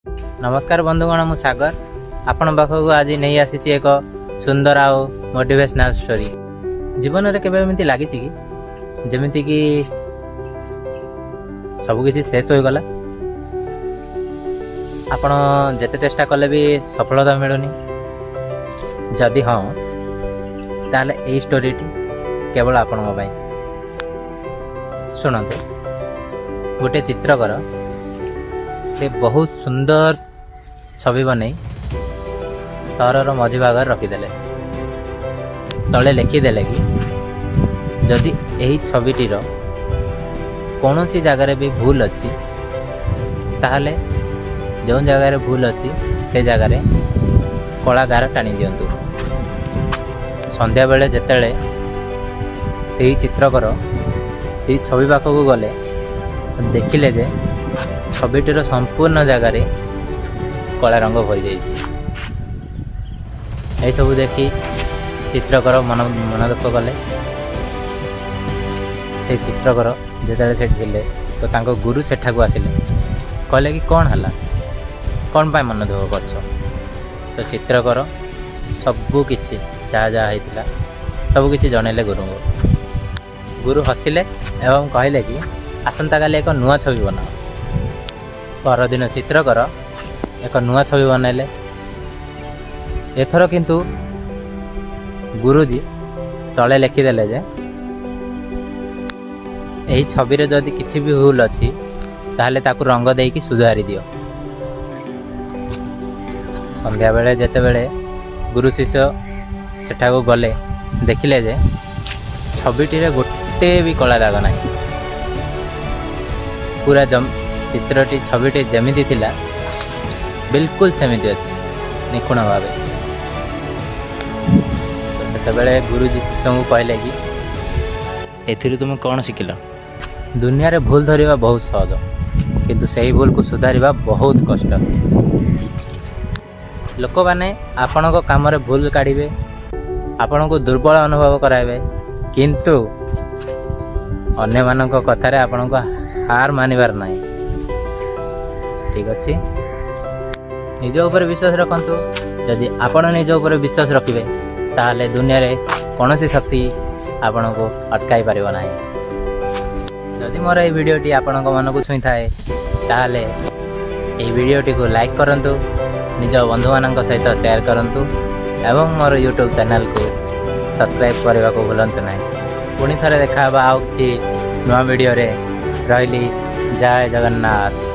नमस्कार बंधुगण मु सागर आपण पाखक आज नहीं आसी एक सुंदर आउ मोटिवेशनल स्टोरी। जीवन में केबे एमती लगी कि जमीती कि सबकि शेष हो गला आपण जेते चेष्टा कले भी सफलता मिलूनी। जदि हाँ ताले ए स्टोरी केवल आपण शुणु। गोटे चित्रकर से बहुत सुंदर छवि बनई सहर मझी भाग रखीदे तले लिखिदेले कि जदि यही छविटीर कौन सी जगार भी भूल अच्छी ताहले जो जगार भूल अच्छी से जगार कलागार टाणी दिंतु। संध्या बेले जेतेले से चित्रकर से छवि पाखक गले देखिले जे छविटीर संपूर्ण जगार कला रंग भरी जाइए। यही सब देखी चित्रकर मन दुख कले। से चित्रकर जिते से थे तो तांको गुरु सेठा को आसिले कहले कि कौन है कौन पाई मन दुख कर। तो चित्रकर सबू किछि जहाँ जहाँ होता सबकि जनइले गुरु को। गुरु हसिले एवं कहले कि आसंता काली एक नुआ छवि बनाओ। परदिन चित्रकर एक नुआ छवि बनैले। एथर किंतु गुरुजी तले लिखिदेले जे यही छवि जदि किसी भी भूल अच्छी ताहले ताकू रंग देकी सुधारी दियो। संध्या बेले जेते बेले गुरु शिष्य सेठा को गले देखिले जे छविटी गोटे भी कला दाग नहीं। पूरा चित्रटी छविटी जमीती थिला बिल्कुल सेमिति अच्छी निखुण भाव। तो से गुरुजी शिष्य को कहले कि एथिरु तुम कौन शिखिल। दुनिया रे भूल धरिबा बहुत सहज किंतु सही भूल को सुधारिबा बहुत कष्ट। लोक माने आपण को काम रे भूल काढ़िबे आपण को दुर्बल अनुभव कराइबे किंतु अन्य मानक कथारे आपण को हार मानिबार नहीं। ठीक अच्छे निज ऊपर विश्वास रखंतु। जदि आपण निज ऊपर विश्वास रखिबे ताहले दुनिया रे कौन सी शक्ति आपण को अटकाई पारिबो नाही। जदि मोर ए वीडियोटी आपण मन को छुई थाए ताहले ए वीडियोटी को लाइक करंतु, निज बंधु मानक सहित शेयर करंतु एवं मोर यूट्यूब चैनल को सब्सक्राइब करने को भूलंतु नहीं। पुणी थरे देखा आउ किछि नुआ वीडियो रे। रहिली जय जगन्नाथ।